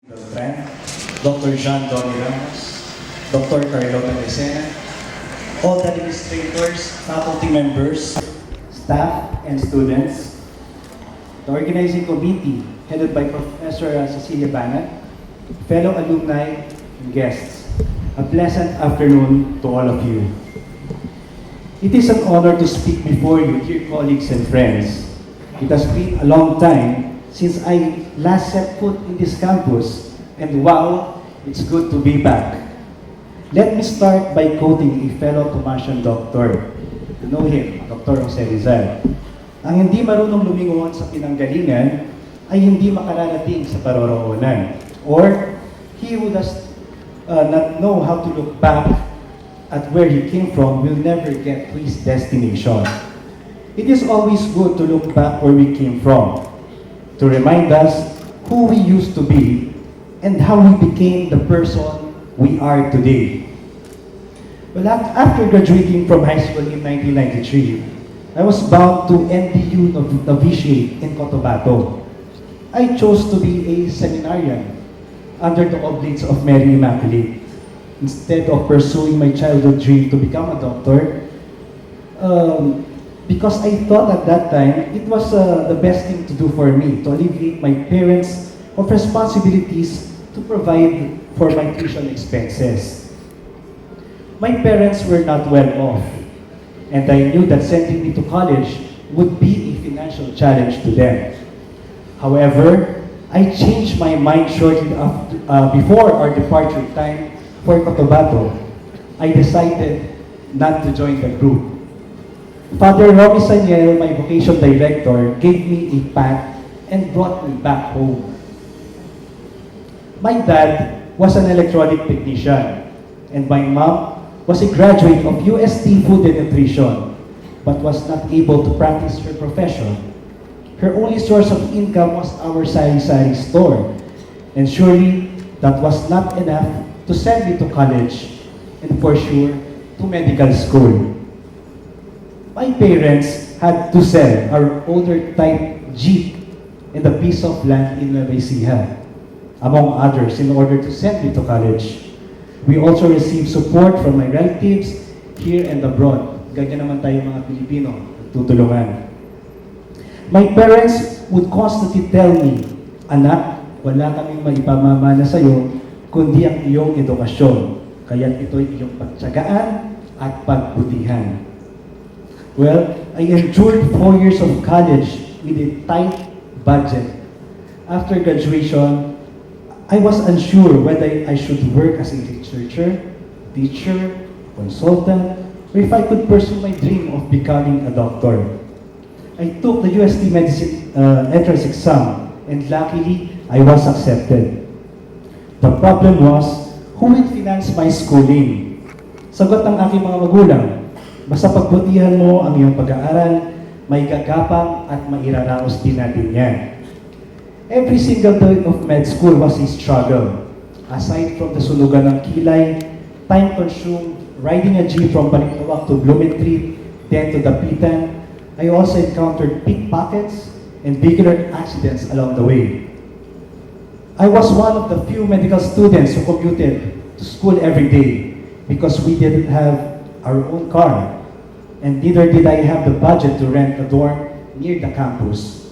Beltran, Dr. John Donny Ramos, Dr. Carlota Lucena, all the administrators, faculty members, staff, and students, the organizing committee headed by Professor Cecilia Banat, fellow alumni and guests. A pleasant afternoon to all of you. It is an honor to speak before you, dear colleagues and friends. It has been a long time since I last set foot in this campus, and wow, it's good to be back. Let me start by quoting a fellow Tomasian doctor. You know him, Dr. Jose Rizal. Ang hindi marunong lumingon sa pinanggalingan ay hindi makararating sa paroroonan. Or, he who does not know how to look back at where he came from will never get to his destination. It is always good to look back where we came from, to remind us who we used to be and how we became the person we are today. Well, after graduating from high school in 1993, I was bound to NDU Novitiate in Cotabato. I chose to be a seminarian under the oblates of Mary Immaculate. Instead of pursuing my childhood dream to become a doctor, because I thought at that time it was the best thing to do for me, to alleviate my parents of responsibilities to provide for my tuition expenses. My parents were not well off, and I knew that sending me to college would be a financial challenge to them. However, I changed my mind shortly before our departure time for Cotabato. I decided not to join the group. Father Romy Saniel, my vocation director, gave me a path and brought me back home. My dad was an electronic technician, and my mom was a graduate of UST Food and Nutrition, but was not able to practice her profession. Her only source of income was our sari-sari store, and surely that was not enough to send me to college, and for sure, to medical school. My parents had to sell our older type Jeep and a piece of land in Nueva Ecija, among others, in order to send me to college. We also received support from my relatives here and abroad. Ganyan naman tayo mga Pilipino, tutulungan. My parents would constantly tell me, "Anak, wala kaming maipamamana sa'yo, kundi ang iyong edukasyon. Kaya't ito'y iyong pagtsagaan at pagbutihan." Well, I endured 4 years of college with a tight budget. After graduation, I was unsure whether I should work as a researcher, teacher, consultant, or if I could pursue my dream of becoming a doctor. I took the UST Medicine entrance exam, and luckily, I was accepted. The problem was, who will finance my schooling? Sagot ng aking mga magulang, basta pagbutihan mo ang iyong pag-aaral, may gagapang at mairaraos din natin yan. Every single day of med school was a struggle. Aside from the sunugan ng kilay, time-consumed, riding a jeep from Balintawak to Blumentritt, then to Dapitan, I also encountered pickpockets and vehicular accidents along the way. I was one of the few medical students who commuted to school every day because we didn't have our own car, and neither did I have the budget to rent a dorm near the campus.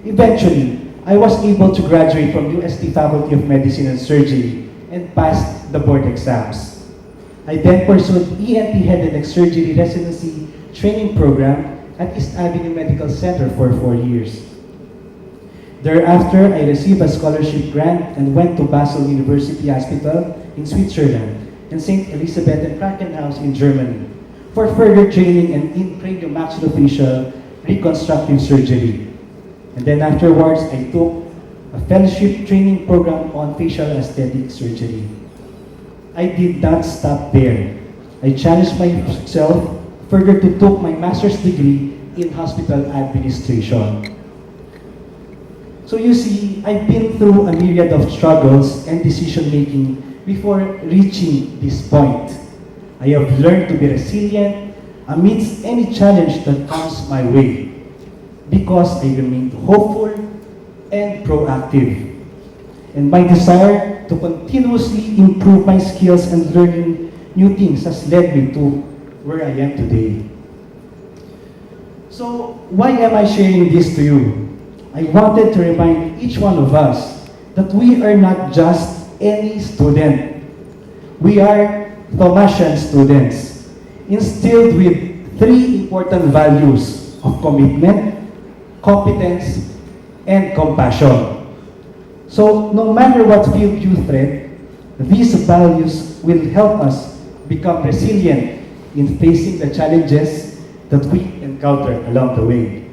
Eventually, I was able to graduate from UST Faculty of Medicine and Surgery and passed the board exams. I then pursued ENT Head and Neck Surgery Residency Training Program at East Avenue Medical Center for 4 years. Thereafter, I received a scholarship grant and went to Basel University Hospital in Switzerland and St. Elizabeth and Krankenhaus in Germany for further training in craniomaxillofacial reconstructive surgery. And then afterwards, I took a fellowship training program on facial aesthetic surgery. I did not stop there. I challenged myself further to take my master's degree in hospital administration. So you see, I've been through a myriad of struggles and decision-making before reaching this point. I have learned to be resilient amidst any challenge that comes my way because I remained hopeful and proactive. and my desire to continuously improve my skills and learning new things has led me to where I am today. So, why am I sharing this to you? I wanted to remind each one of us that we are not just any student. We are Thomasian students, instilled with three important values of commitment, competence, and compassion. So, no matter what field you tread, these values will help us become resilient in facing the challenges that we encounter along the way.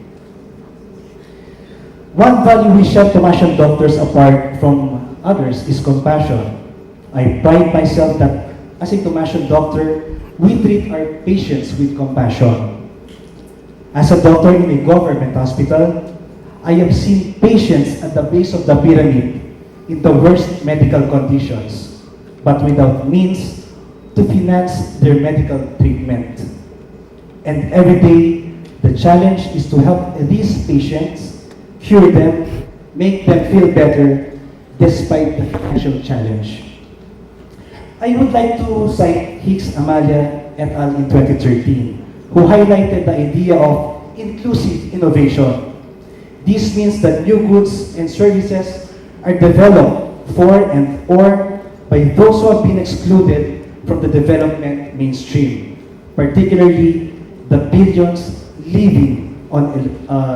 One value we set Thomasian doctors apart from others is compassion. I pride myself that as a Thomasian doctor, we treat our patients with compassion. As a doctor in a government hospital, I have seen patients at the base of the pyramid in the worst medical conditions, but without means to finance their medical treatment. And every day, the challenge is to help these patients, cure them, make them feel better despite the financial challenge. I would like to cite Hicks Amalia et al. In 2013, who highlighted the idea of inclusive innovation. This means that new goods and services are developed for and or by those who have been excluded from the development mainstream, particularly the billions living on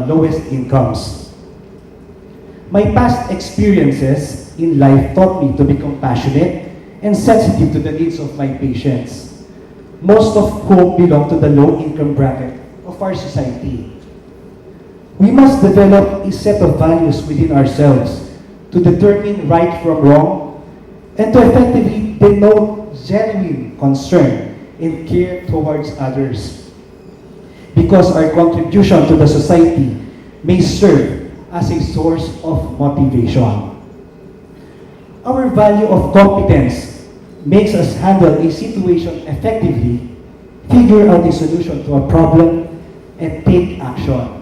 lowest incomes. My past experiences in life taught me to be compassionate and sensitive to the needs of my patients, most of whom belong to the low-income bracket of our society. We must develop a set of values within ourselves to determine right from wrong and to effectively denote genuine concern and care towards others, because our contribution to the society may serve as a source of motivation. Our value of competence makes us handle a situation effectively, figure out a solution to a problem, and take action.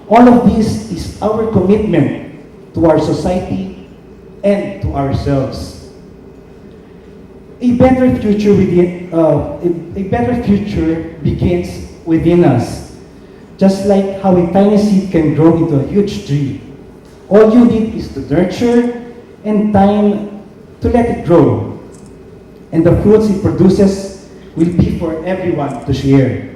All of this is our commitment to our society and to ourselves. A better future begins within us. Just like how a tiny seed can grow into a huge tree, all you need is to nurture and time to let it grow. And the fruits it produces will be for everyone to share.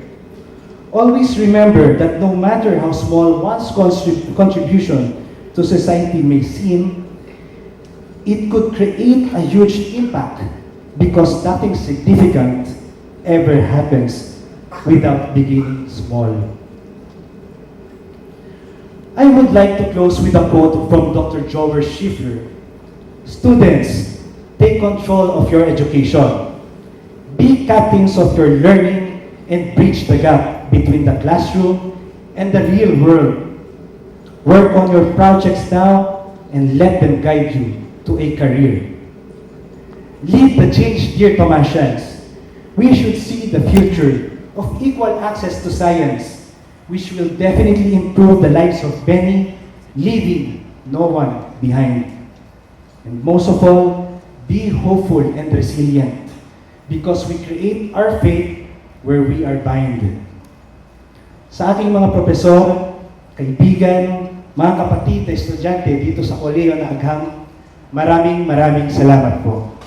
Always remember that no matter how small one's contribution to society may seem, it could create a huge impact, because nothing significant ever happens without beginning small. I would like to close with a quote from Dr. Joel Schiffer. Students, take control of your education. Be captains of your learning and bridge the gap between the classroom and the real world. Work on your projects now and let them guide you to a career. Lead the change, dear Thomasians. We should see the future of equal access to science, which will definitely improve the lives of many, leaving no one behind. And most of all, be hopeful and resilient, because we create our faith where we are bind. Sa aking mga profesor, kaibigan, mga kapatid na estudyante dito sa Kolehiyo na Agham, maraming salamat po.